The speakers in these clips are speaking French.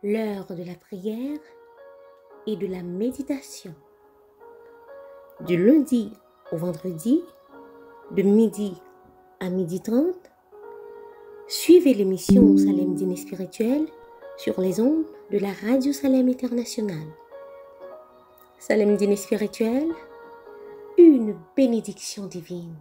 l'heure de la prière et de la méditation. Du lundi au vendredi, de midi à 12h30, suivez l'émission Salem Dîner Spirituel sur les ondes de la Radio Salem Internationale. Salem Dîner Spirituel, une bénédiction divine.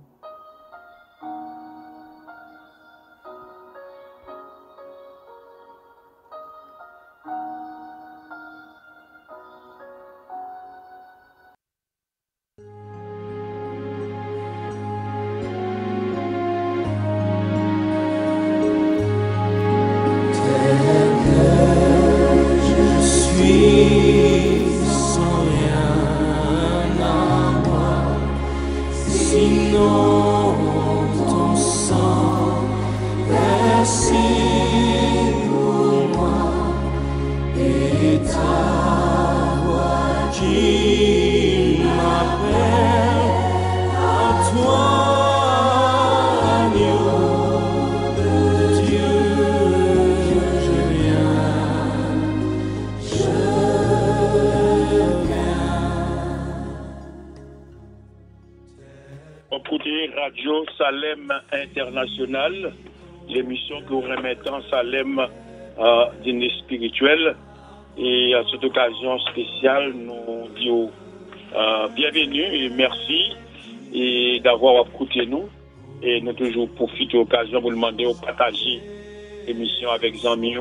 Radio Salem International, l'émission que vous remettez en Salem Dîner Spirituel. Et à cette occasion spéciale, nous disons bienvenue et merci et d'avoir écouté nous. Et nous toujours profitons de l'occasion pour demander de partager l'émission avec les amis,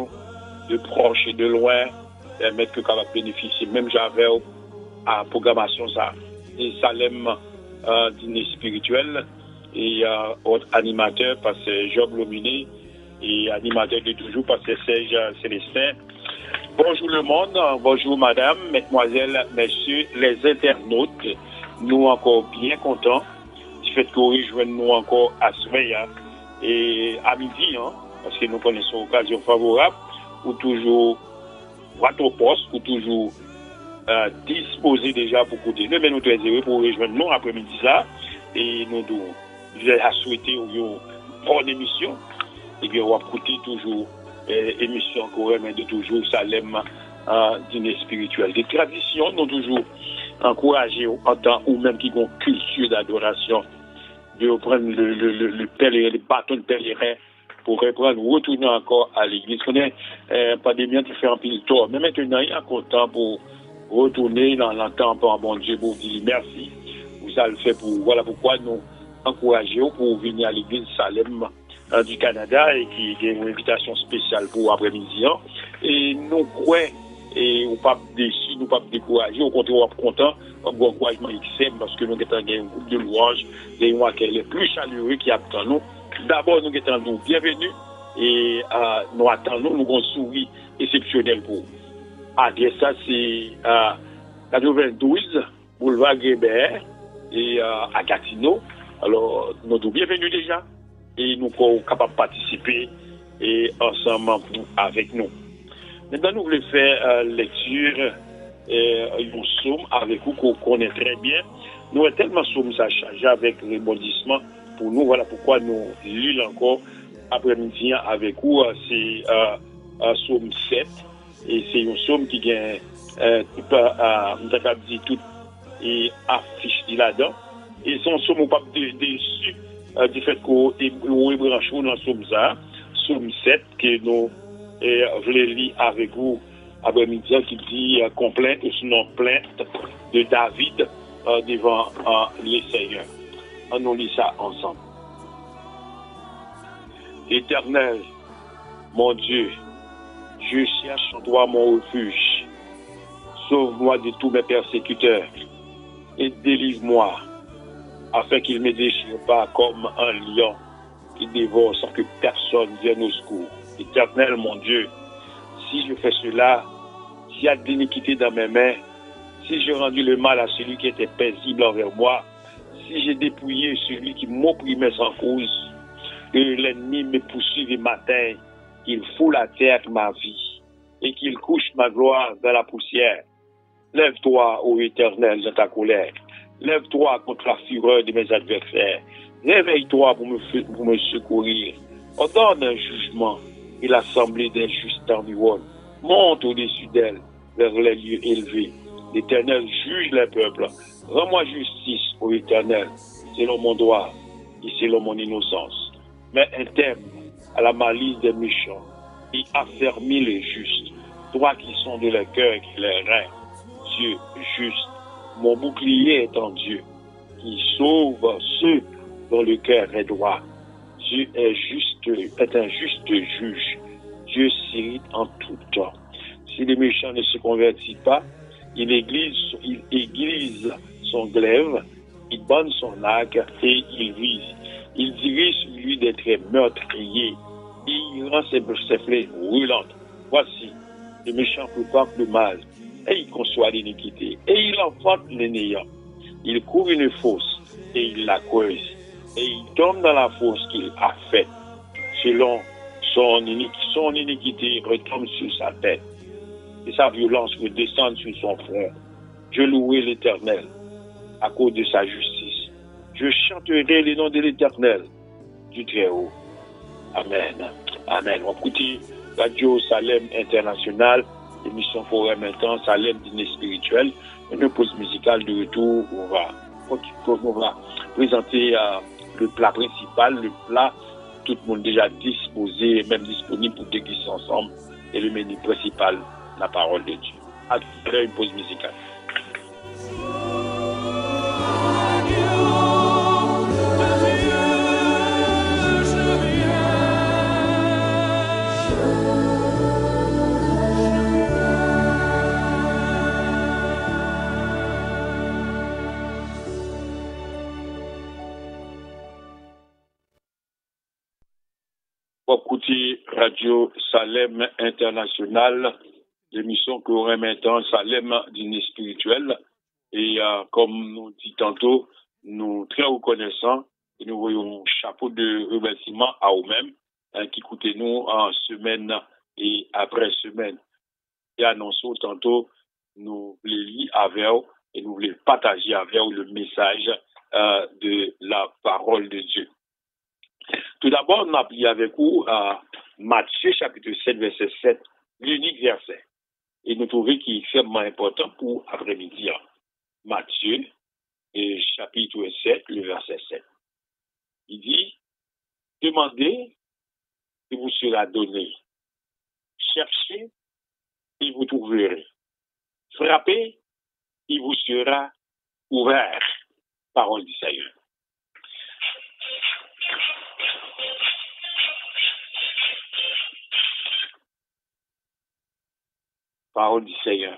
de proches et de loin, permettre que vous bénéficier. Même j'avais à la programmation ça. Et Salem Dîner Spirituel. Et autre animateur, parce que Job Lominé, et animateur de toujours, parce que Serge Célestin. Bonjour le monde, bonjour madame, mesdemoiselles, messieurs, les internautes. Nous encore bien contents du fait que vous rejoignez nous encore à ce moment et à midi, parce que nous connaissons l'occasion favorable, ou toujours droit au poste, ou toujours disposé déjà pour écouter. Mais nous très heureux pour rejoindre nous après-midi ça, et nous je vais souhaiter une bonne émission. Et bien, on va écouter toujours émission qu'on remet de toujours Salem Dîner Spirituel. Des traditions, nous toujours encourager en temps ou même qui ont culture d'adoration, de reprendre le pèlerin, le bâton de pèlerin pour reprendre, retourner encore à l'église. On est pandémie qui fait un pile tort. Mais maintenant, il y a encore temps pour retourner dans le temple, bon Dieu, pour dire merci. Vous allez le faire pour, voilà pourquoi nous encourager pour venir à l'église Salem du Canada et qui a une invitation spéciale pour après-midi. Et nous croyons, et nous pas déçus, nous pas découragés, au contraire, nous sommes contents, nous encouragement XM parce que nous avons un groupe de louanges, des mois qui est le plus chaleureux qui attend nous. D'abord, nous attendons bienvenue et nous attendons, nous avons un sourire exceptionnel pour vous. Adresse ça, c'est 92 boulevard Grébert et à Gatineau. Alors, nous sommes bienvenus déjà et nous sommes capables de participer et ensemble avec nous. Maintenant, nous voulons faire lecture une somme avec vous qu'on connaît très bien. Nous avons tellement somme ça chargé avec rebondissement pour nous. Voilà pourquoi nous lisons encore après-midi avec vous. C'est somme 7 et c'est une somme qui gagne tout et affiche là-dedans. Et son somme pas déçu du fait qu'on rebranche dans la somme ça, somme 7 que nous je l'ai lu avec vous après-midi qui dit complainte ou sinon plainte de David devant les Seigneurs. On lit ça ensemble. Éternel, mon Dieu, je cherche en toi mon refuge. Sauve-moi de tous mes persécuteurs et délivre-moi afin qu'il ne me déchire pas comme un lion qui dévore sans que personne vienne au secours. Éternel, mon Dieu, si je fais cela, s'il y a de l'iniquité dans mes mains, si j'ai rendu le mal à celui qui était paisible envers moi, si j'ai dépouillé celui qui m'opprimait sans cause, que l'ennemi me poursuive et m'atteigne, qu'il foule la terre ma vie et qu'il couche ma gloire dans la poussière. Lève-toi, ô Éternel, dans ta colère. Lève-toi contre la fureur de mes adversaires. Réveille-toi pour me secourir. Ordonne un jugement et l'assemblée des justes environne. monte au-dessus d'elle, vers les lieux élevés. L'Éternel juge les peuples. Rends-moi justice, ô Éternel, selon mon droit et selon mon innocence. Mets un terme à la malice des méchants et affermis les justes. Toi qui sondes les cœurs et les reins, Dieu juste, mon bouclier est en Dieu, qui sauve ceux dont le cœur est droit. Dieu est un juste juge. Dieu s'irrite en tout temps. Si les méchants ne se convertissent pas, il aiguise son glaive, il bonne son arc et il vise. Il dirige sur lui des traits meurtriers. Il rend ses flèches brûlantes. Voici, le méchant prépare le mal et il conçoit l'iniquité et il enfante les néants. Il court une fosse et il la creuse et il tombe dans la fosse qu'il a faite. Selon son iniquité retombe sur sa tête et sa violence redescend sur son front. Je louerai l'Éternel à cause de sa justice. Je chanterai le nom de l'Éternel du Très-Haut. Amen. Amen. On écoute Radio Salem International, émission Forum Intense, Salem Dîner Spirituel. Une pause musicale de retour. On va présenter le plat principal, le plat tout le monde déjà disposé, même disponible pour déguster ensemble, et le menu principal, la parole de Dieu. À tout à l'heure, une pause musicale. Écoutez Radio Salem International, l'émission que vous remettons Salem Dîner Spirituel. Et comme nous dit tantôt, nous très reconnaissants et nous voyons un chapeau de remerciement à vous-mêmes qui écoutez nous en semaine et après semaine. Et annonçons tantôt, nous voulons lire avec vous et nous voulons partager avec vous le message de la parole de Dieu. Tout d'abord, on a pris avec vous Matthieu chapitre 7, verset 7, l'unique verset. Et nous trouvons qu'il est extrêmement important pour après-midi. Matthieu, chapitre 7, le verset 7. Il dit, demandez et vous sera donné. Cherchez et vous trouverez. Frappez et vous sera ouvert. Parole du Seigneur. Parole du Seigneur.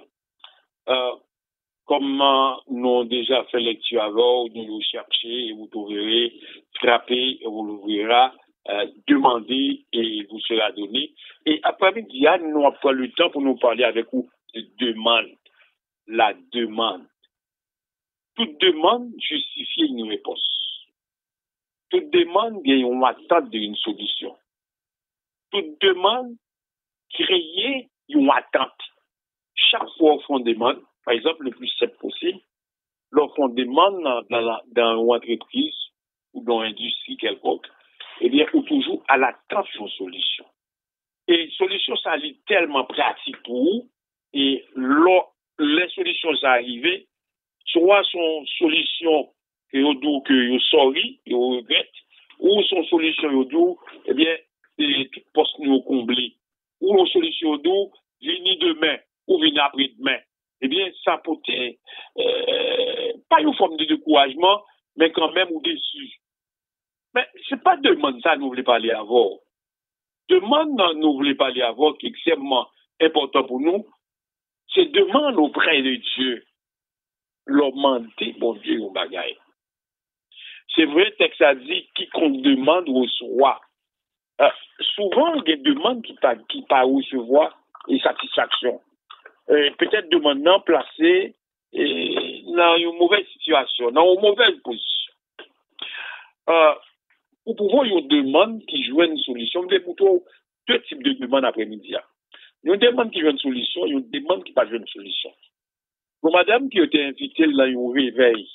Comme nous avons déjà fait lecture avant, nous cherchez et vous trouverez, frappez et vous l'ouvrirez, demandez et vous sera donné. Et après-midi, nous avons pris le temps pour nous parler avec vous de demande. La demande. Toute demande justifie une réponse. Toute demande gagne une attente d'une solution. Toute demande crée une attente. Chaque fois qu'on demande, par exemple, le plus simple possible, lorsqu'on demande dans une entreprise ou dans une industrie quelconque, eh bien, il faut toujours à l'attente d'une solution. Et une solution, ça est tellement pratique pour vous, et les solutions ça arrivent, soit son solution que vous dites que vous sorry, vous regrettez, ou son solution vous dites, eh bien, tout poste nous combler, ou une solution vous dites, venez demain, ou venir après-demain, eh bien, ça peut être pas une forme de découragement, mais quand même ou déçu. Mais c'est pas demande ça, nous voulons parler avant. Demande, nous voulons parler avant, qui est extrêmement important pour nous, c'est demande auprès de Dieu. L'augmenter, bon Dieu, au bagaille. C'est vrai, le texte a dit, quiconque demande reçoit. Souvent, il y a des demandes qui pas recevoir et satisfaction. Peut-être demandant placé dans une mauvaise situation, dans une mauvaise position. Ou pouvons y une demande qui joue une solution. Vous avez plutôt deux types de demandes après-midi. Il y a une demande qui joue une solution, il y a une demande qui pas joue une solution. Pour madame qui a été invitée dans un réveil,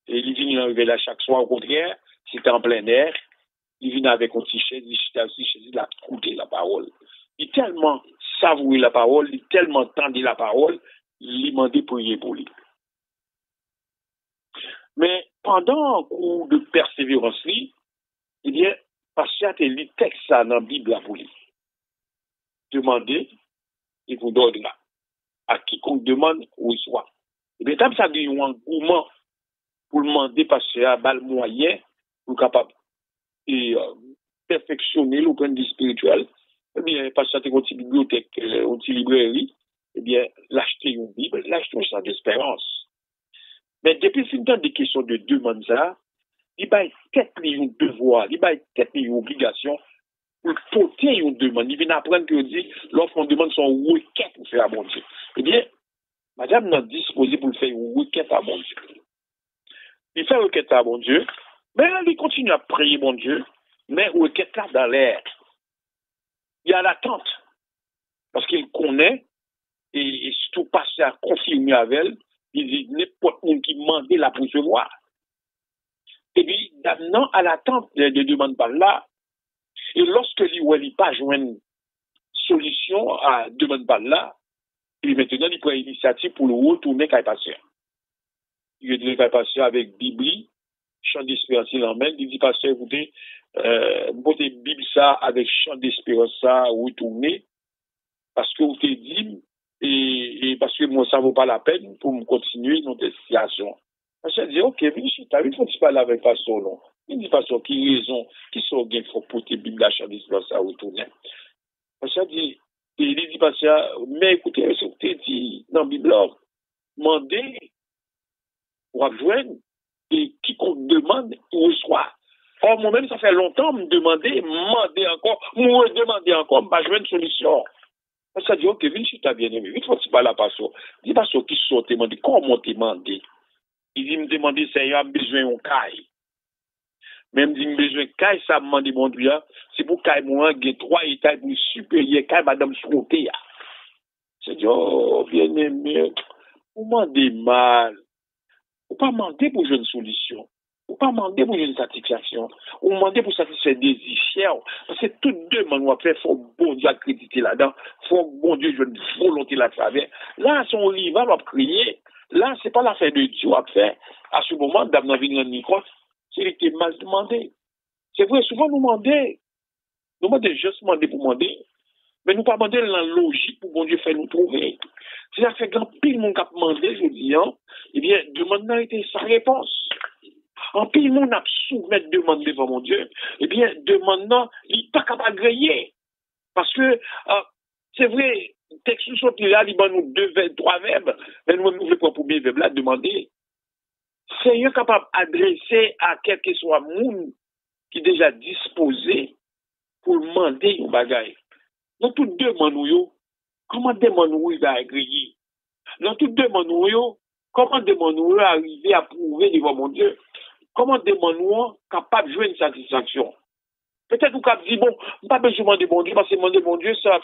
et il vient dans un réveil à chaque soir, au contraire, c'était en plein air, il vient avec un petit chaise, il a écouté la parole. Il est tellement savourer la parole, il tellement entendu la parole, il m'a demandé prier pour lui. Mais pendant un cours de persévérance, eh bien, pasteur a lu texte ça dans la Bible pour lui. Demandez, il vous donnera. À quiconque demande, reçoit. Et bien, tant que ça a un engouement pour demander pasteur à le moyen pour capable et perfectionner le point de vue spirituel, eh bien, pasteur a une petite bibliothèque, une petite librairie, eh bien, l'acheter une Bible, l'acheter un champ d'espérance. Mais depuis le temps des questions de demande ça, il y a tête un devoir, il y a tête une obligation pour porter une demande. Il vient apprendre que dit, lorsqu'on demande son requête pour faire à bon Dieu. Eh bien, madame n'a disposé pour le faire une requête à bon Dieu. Il fait une requête à bon Dieu, mais il continue à prier bon Dieu, mais requête là dans l'air. Il y a l'attente, parce qu'il connaît, et surtout passer à confirmer avec elle, il dit n'importe qui qui demande la pour recevoir. Et puis, maintenant, à l'attente de demande par là, et lorsque il pas joindre solution à demande par là, et maintenant, il prend l'initiative pour le retourner qu'à passer. Il est qu'à passer avec Bible, chant d'espérance en main, il dit pasteur, écoutez, mettez Bible ça avec chant d'espérance ça, retourner, parce que vous t'avez dit, et parce que moi, ça vaut pas la peine pour me continuer dans cette situation. Parce que je dis, ok, t'as vu, il faut que tu parles avec pasteur, non? Il dit, pasteur, qui raison, qui sont bien, il faut porter Bible, la chant d'espérance ça, retourner. Parce que il dit, pasteur, mais écoutez, ce que tu dit dans la Bible, demandez, pour rejoindre, et quiconque demande, reçoit. Or, moi-même, ça fait longtemps, me demander encore, je veux une solution. Ça dit, ok, viens, si tu as bien aimé, il faut que tu parles à pasteur. Dis, pasteur, qui sont demandé, comment te demander? Il dit, me demander, Seigneur, besoin d'un caille. Même dit, besoin de caille, ça me demande, bon Dieu, c'est pour caille, moi, il y a 3 étages plus supérieurs, caille, madame, Srouté. C'est dit, oh, bien aimé, vous demandez mal. Vous pas demander pour une solution. Vous pas demander pour une satisfaction. Vous demandez pour satisfaire des désirs. Parce que toutes deux, on fait, faut bon Dieu accréditer là-dedans. Faut bon Dieu jouer une volonté là travers. Là, si on rival, on va crier. Là, c'est pas l'affaire de Dieu à faire. À ce moment, dans la vie de Nicole, c'est qu'il était mal demandé. C'est vrai, souvent nous demandons juste demander pour demander. Mais nous pas demander la logique pour bon Dieu faire nous trouver. C'est ça fait grand pile mon cap demandé, je dis, hein, eh bien, demande n'a été sa réponse. En pile mon a soumettre demande devant mon Dieu, eh bien, demande non, il n'est pas capable de griller. Parce que, c'est vrai, texte nous sont là, il nous 3 verbes, mais nous voulons pour premier verbe là, demander. Seigneur capable d'adresser à quel que soit monde qui est déjà disposé pour demander une bagaille. Dans toutes deux manouilles, comment demandons-nous d'agréer? Dans toutes deux manouilles, comment demandons-nous arriver à prouver devant mon Dieu? Comment demandons-nous capable de jouer une satisfaction? Peut-être vous avez dit, bon, pas besoin de mon Dieu, parce que demander mon Dieu, ça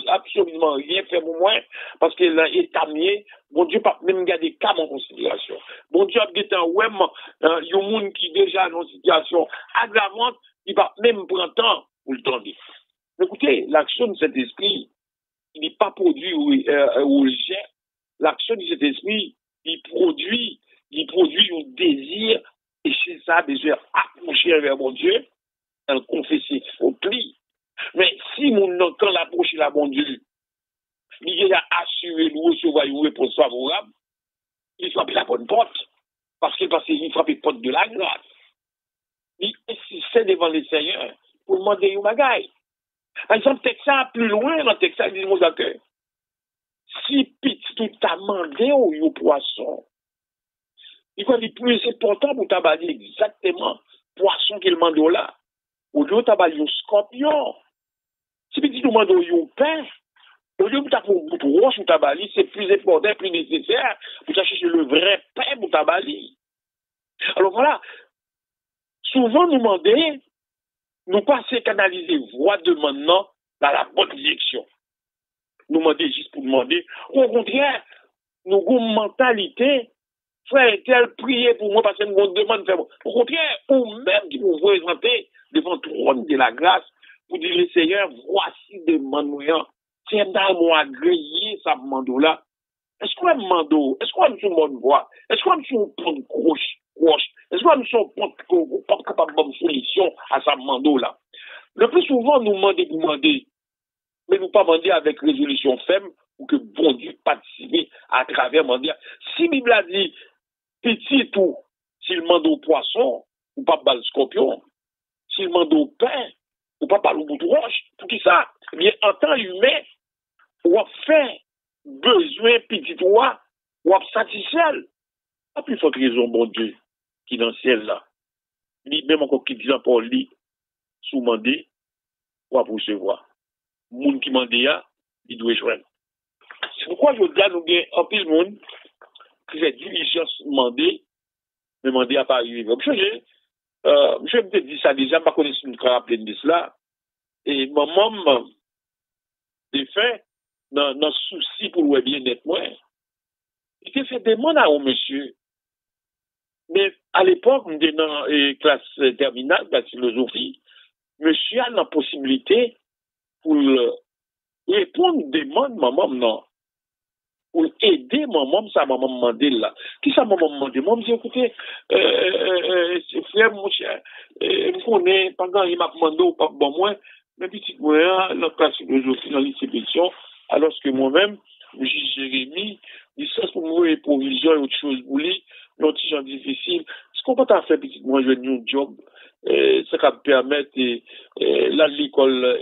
absolument rien fait pour moi, parce qu'il est amié. Mon Dieu, pas même garder cas en considération. Mon Dieu a dit, ouais, il y a un monde qui est déjà dans une situation aggravante, il va même prendre temps pour le tendre. Écoutez, l'action de cet esprit, il n'est pas produit ou rejet. L'action de cet esprit, il produit un désir, et c'est ça, besoin approcher vers mon Dieu, en confesser au pli. Mais si mon quand l'approche à mon Dieu, il a assuré de recevoir une réponse favorable, il frappe la bonne porte. Parce qu'il frappe la porte de la grâce. Il insiste devant le Seigneur pour demander une bagaille. Par exemple, Texas, plus loin, dans Texas, il dit, mon accueil. Si petit tout t'a demandé au poisson, il va être plus important pour t'aballer exactement poisson qu'il demande là. Au lieu de t'aballer un scorpion. Si petit tout demande un pain, au lieu de t'aballer un bout de roche pour t'aballer, c'est plus important, plus nécessaire pour chercher le vrai pain pour t'aballer. Alors voilà. Souvent, nous demander, nous passer canaliser voie de maintenant dans la bonne direction. Nous demander juste pour demander. Au contraire, nous avons une mentalité, frère tel, prier pour moi parce que nous avons une demande. Au contraire, ou même qui vous présenter devant le trône de la grâce pour dire, Seigneur, voici des manouillants. c'est moi griller ça mando là. Est-ce qu'on aime mando? Est-ce qu'on aime son bonne voix? Est-ce qu'on aime son point de croche? Est-ce qu'on aime son point de capable de solution à ça mando là? Le plus souvent, nous demandons pour demander, mais nous pas demander avec résolution ferme pour que bon Dieu participe à travers demander. Si la Bible a dit, petit tout, s'il demande au poisson, ou pas le scorpion, s'il demande au pain, ou pas au bout de roche, tout ça, eh bien, en temps humain, ou a fait besoin petit toi, ou a satisfait. A plus forte raison, bon Dieu, qui dans le ciel là. Même encore qui dit pour lui, sous mandé, ou à recevoir. Moun qui mande ya, il doit joindre. C'est pourquoi je dis à nous bien, en pile monde, qui fait diligence mandé, mais mandé à pas arriver. Je me dit ça déjà, je ne connais pas si nous rappeler de cela. Et maman, des faits, dans le souci pour le bien-être, moi, il te fait demander à un monsieur. Mais à l'époque, on était dans la classe terminale, la philosophie, monsieur a la possibilité pour répondre aux demandes, maman, non. Pour aider maman, ça maman demandé là. Qui ça maman demandé? Moi, je dis, écoutez, frère, mon cher, vous connaissez, pendant il m'a demandé au papa, bon, moi, mais petit, moi, la classe philosophie dans l'institution, alors que moi-même, je suis Jérémie, il sait pour moi, les provisions et autre chose, vous voulez, un petit gens difficile. Ce qu'on peut faire, petit, moi, je vais un job, ça va me permettre, là, l'école,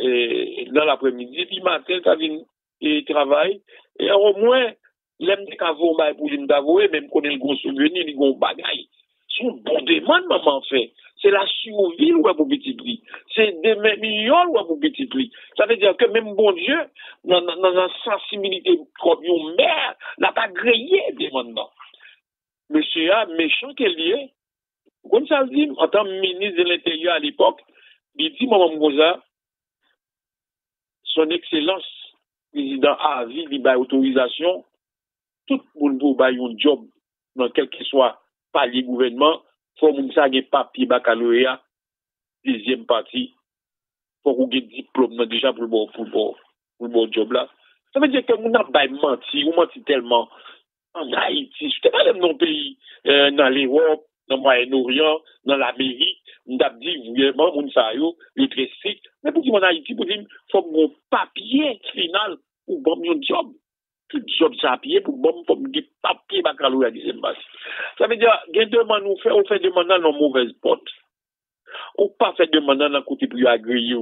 dans l'après-midi, puis matin, ça vient, et travail, et au moins, l'aime des cavots, pour lui d'avouer, même qu'on ait le gros souvenir, le gros bagaille. C'est une bonne demande, maman fait. C'est la survie ou pour petit prix. C'est des millions ou pour petit prix. Ça veut dire que même bon Dieu, dans la sensibilité comme une mère, n'a pas grillé des maintenant. Monsieur A, méchant qu'elle y est, comme ça le dit, en tant que ministre de l'Intérieur à l'époque, il dit, maman Mouza, son excellence, président à vie, il a autorisation, tout le monde pour avoir un job dans quel que soit palier gouvernement, faut que ça ait papier baccalauréat, deuxième partie, faut qu'on ait diplôme déjà pour le bon job là. Ça veut dire que nous n'avons pas menti, on menti tellement en Haïti, je ne pas dans nos pays, dans l'Europe, dans le Moyen-Orient, dans l'Amérique, nous avons dit, vraiment, on ça yo, le très strict. Mais pour dire en Haïti, pour dire, faut mon papier final pour bon un job. Tout job ça papier pour bon papier baccalauréat deuxième partie. Ça veut dire, il y a demande nous fait, on fait demande dans mauvaise porte. On pas fait demande dans côté pour agréer.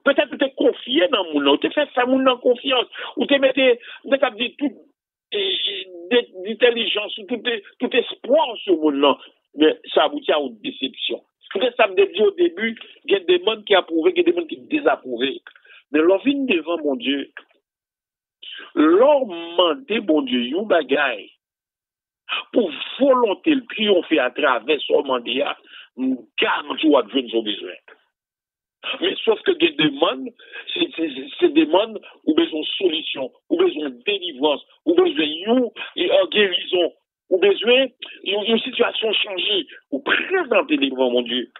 Peut-être que tu es confié dans mon nom, tu fais ça mon en confiance, ou tu mettez, dit toute d'intelligence, tout espoir sur mon nom, mais ça aboutit à une déception. Peut-être ça me dit au début, il y a des gens qui approuvent, il y a des gens qui désapprouvent. Mais l'on vient devant mon Dieu, l'on demande, bon Dieu, yon bagay, pour volonté le triompher à travers son mandat, nous garantis à jouer nos besoins. Mais sauf que des demandes, c'est des demandes ou besoin de solution, ou besoin de délivrance, ou besoin de guérison, ou besoin d'une situation changée, ou présenter devant mon Dieu,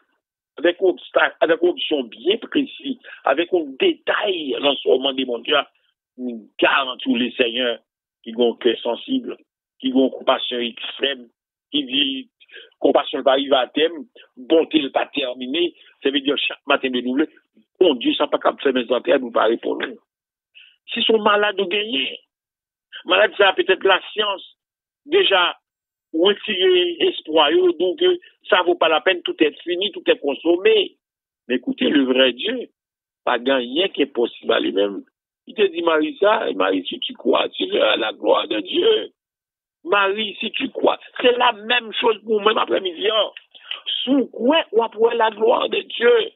avec une condition bien précise, avec un détail dans son mandat, mon Dieu, nous garantissons les seigneurs qui ont un cœur sensible, qui ont une compassion extrême, qui dit compassion va arriver à thème, bonté ne pas terminer, ça veut dire chaque matin de nouveau, bon Dieu, ça pas capable de faire mes entrées, nous parler pour nous. Si sont malades ou gagnés, malade ça peut-être la science, déjà, retirer espoir, donc ça vaut pas la peine, tout est fini, tout est consommé. Mais écoutez, le vrai Dieu, pas gagné qui est possible à lui-même. Il te dit, Marie, ça, et Marie, si tu crois, tu verras la gloire de Dieu. Marie, si tu crois, c'est la même chose pour moi après-midi. Sous quoi on va pouvoir la gloire de Dieu?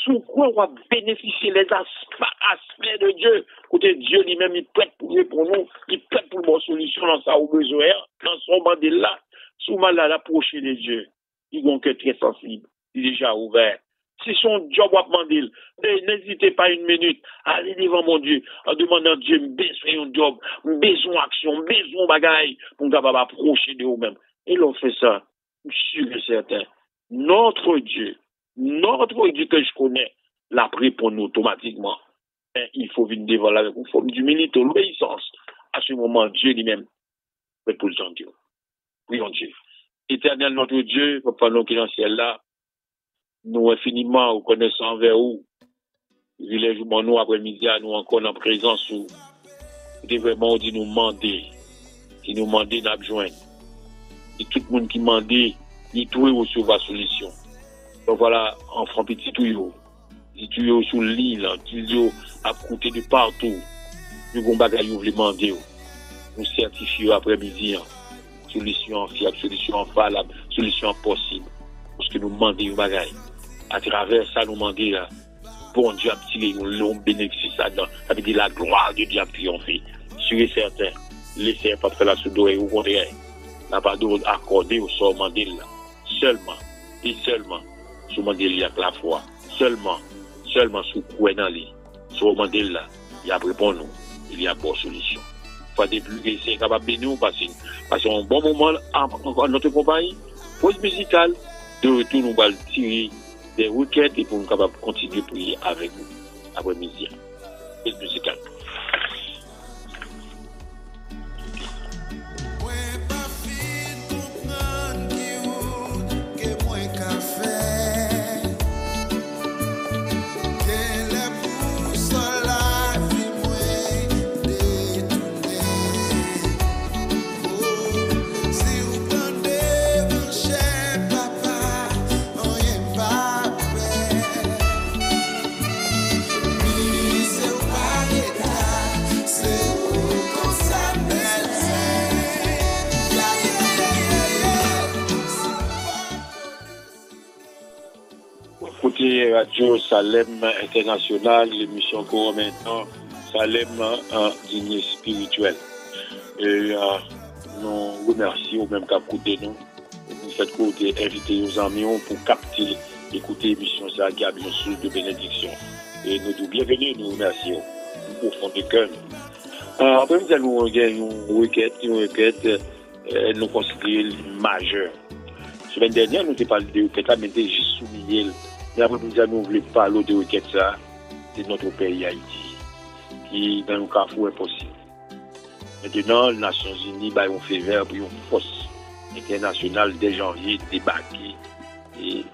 Sous quoi on va bénéficier les aspects de Dieu? Écoutez, Dieu lui-même, il prête pour nous, il prête pour une solution dans sa besoin, dans son bandé là, souvent là, l'approcher de Dieu. Ils ont un cœur très sensible, il est déjà ouvert. Si son job va demander, n'hésitez pas une minute, allez devant mon Dieu, en demandant à Dieu, besoin un job, besoin action, besoin bagaille, pour nous capable approcher de vous-même. Et l'on fait ça, je suis sûr et certain. Notre Dieu que je connais, l'a pris pour nous automatiquement. il faut venir devant avec une forme d'humilité, l'obéissance. À ce moment, Dieu lui-même pour le temps Dieu. Prions Dieu. Éternel notre Dieu, Papa, nous qui dans le ciel là, nous infiniment reconnaissons envers vous. Privilégions nous après-midi à nous encore en présence où vous vraiment dit nous demander, qui nous demander d'abjoindre. Et tout le monde qui demande, il trouve sur la solution. Donc voilà, enfant petit tuyau. Petit tuyau sur l'île, tuyau à côté de partout. Nous avons bagage vous voulez demander. Nous certifions après-midi. Solution fiable, solution valable, solution possible. Parce que nous demandons une bagaille. À travers ça, nous demandons, bon Dieu a tiré un long bénéfice là-dedans. Ça veut dire la gloire de Dieu a triomphé. Sûr et certain, laissez pas faire la soudure au contraire. La pardon accordée au sort mandel là. Seulement, et seulement, sous mandel avec la foi. Seulement sous quoi dans lui. Sous mandel là, il y a répondu nous. Il y a bonne solution. Faut des plus que c'est capable de nous passer un bon moment en notre compagnie. Pause musicale, de retour nous allons tirer des requêtes et pour nous capables de continuer à prier avec vous après midi. Pause musicale. Radio Salem International, l'émission qu'on maintenant, Salem en dîner spirituel. Et nous remercions même qu'à côté nous, pour cette côté inviter nos amis pour capter, écouter l'émission ça qui a bien sûr de bénédiction. Et nous tous bienvenue, nous remercions au fond du cœur. Après nous allons gagner une requête, nous considérons majeure. La semaine dernière, nous avons parlé de requête là, mais déjà souligné. Mais après, nous voulons parler de requête ça, c'est notre pays Haïti, qui dans le carrefour est possible. Maintenant, les Nations Unies ont fait vert pour une force internationale dès janvier débarquer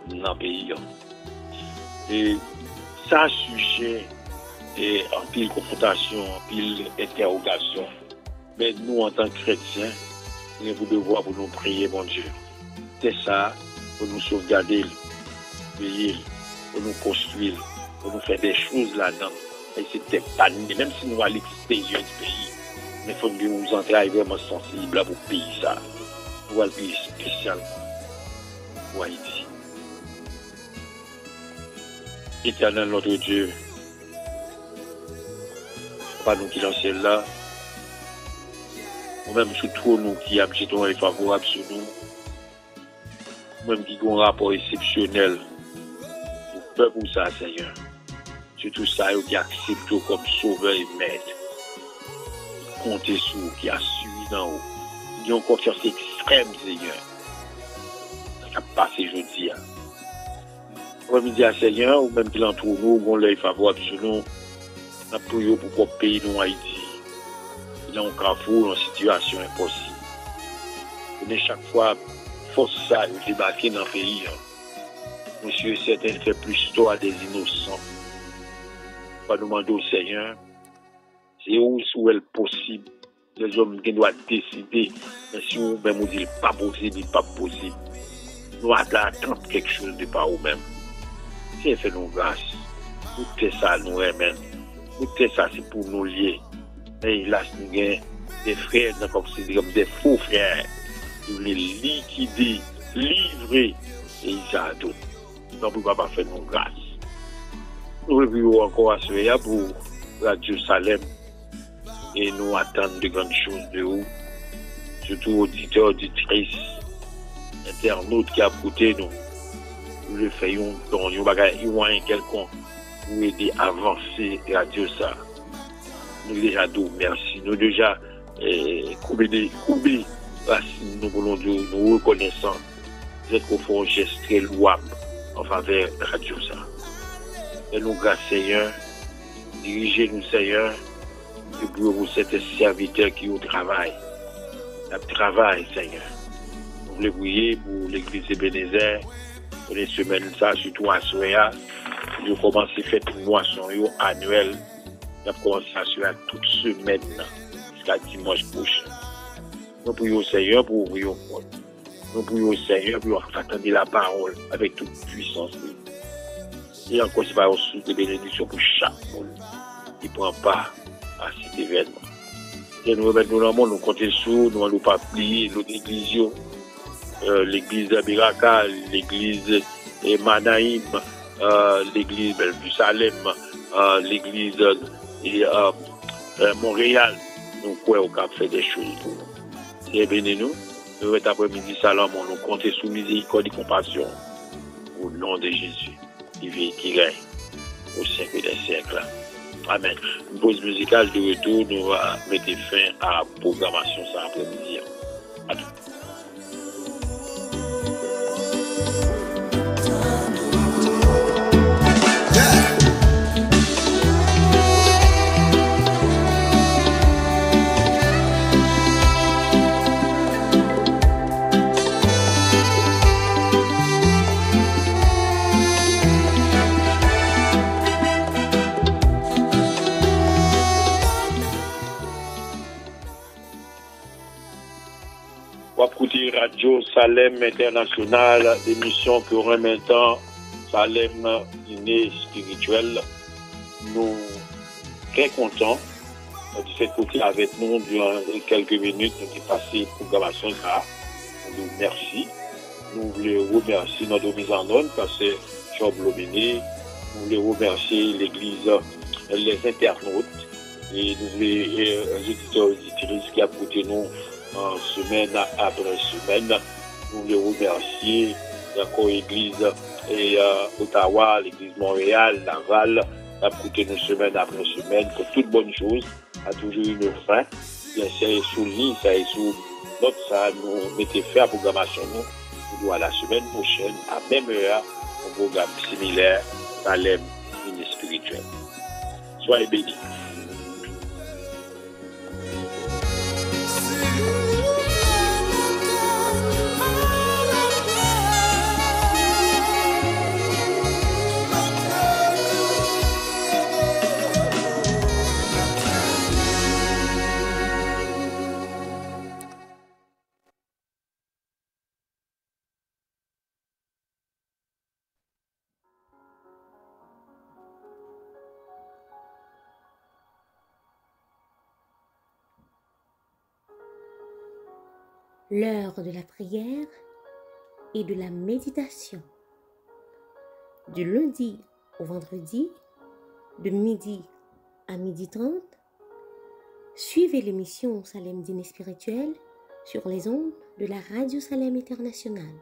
dans le pays. Et ça, sujet et en pile confrontation, en pile interrogation. Mais nous, en tant que chrétiens, nous devons devoir pour nous prier, mon Dieu. C'est ça, pour nous sauvegarder. Pour nous construire, pour nous faire des choses là-dedans. Et c'était pas même si nous allons à l'extérieur du pays, mais il faut que nous entraînions vraiment sensibles pour le pays ça. Pour le pays spécial pour Haïti. Éternel notre Dieu, pas nous qui dans le ciel là, ou même surtout nous qui habitons et favorables sur nous, même qui ont un rapport exceptionnel. Pour ça, Seigneur. Surtout ça, qui accepte comme sauveur et maître. Comptez sur qui a suivi d'en haut. Qui ont confiance extrême, Seigneur. Ça a passé jeudi. On va dire à Seigneur, ou même qu'il entoure nous, ou on l'œil favorable sur nous, on a prié pour le pays nous Haïti. Il est en carrefour, en situation impossible. Et chaque fois, force ça, nous débarquer dans le pays. Monsieur, certains fait plus tort à des innocents. Pas demander au Seigneur, c'est où est possible. Les hommes qui doivent décider, mais si vous même vous dites pas possible, pas possible. Nous attendons quelque chose de par vous-même. C'est fait nos grâces. Tout ça nous remène. Tout ça c'est pour nous lier. Et là, nous avons des frères, comme des faux frères. Ils les liquider, livrer, et ils adorent. Donc, nous ne pouvons pas faire nos grâces. Nous revions encore à ce pour Radio Salem et nous attendons de grandes choses de vous, surtout auditeurs, auditrices, internautes qui a côté nous. Nous le faisons dans un bagage, un quelconque pour aider à avancer Radio ça. Nous déjà nous merci. Nous déjà coupé, nous voulons nous reconnaissons. Vous êtes au fond un geste très louable en faveur de Radio ça. Et nous, grâce Seigneur, diriger nous, Seigneur, et pour cet serviteur qui au travail. Le travail, Seigneur. Nous voulons prier pour l'église Ebenezer, pour les semaines, ça, surtout à Soya. Nous commençons à faire une moisson annuelle. Nous commençons à faire toute semaine jusqu'à dimanche prochain. Nous prions, Seigneur, pour ouvrir nos portes. Nous prions, Seigneur, pour attendre la parole avec toute puissance. Et encore, c'est pas aussi de bénédiction pour chaque monde qui prend part à cet événement. Et nous remettons dans le monde, nous comptons sur nous, ne pas plier l'autre église, l'église de Biraka, l'église Manaïm, l'église Bellevue Salem, l'église Montréal. Nous croyons qu'on fait des choses pour nous. C'est béni nous. Nous mettons après-midi Salomon, nous comptons sur miséricorde et compassion. Au nom de Jésus, qui vit et qui règne au siècle des siècles. Amen. Une pause musicale de retour, nous va mettre fin à la programmation cet après-midi. À tout. Radio Salem International, émission que remettant Salem dîner spirituel. Nous très contents de cette côté avec nous durant quelques minutes. Nous avons passé la programmation là. Nous merci. Nous voulons remercier notre mise en onde, parce que Job Lomini. Nous voulons remercier l'Église, les internautes et nous voulons les auditeurs et auditrices qui apportent nous semaine après semaine. Nous voulons remercier encore l'Église Ottawa, l'Église Montréal, Laval, a apporté nous semaine après semaine, que toute bonne chose a toujours une fin. Bien sûr, sous ligne, ça est sous notre, ça nous mettait fait à programmation. Nous doit la semaine prochaine, à même heure, un programme similaire, Salem Dîner Spirituel. Soyez bénis. L'heure de la prière et de la méditation. Du lundi au vendredi, de midi à 12h30, suivez l'émission Salem Dîner Spirituel sur les ondes de la Radio Salem International.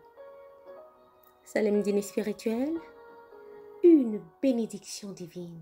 Salem Dîner Spirituel, une bénédiction divine.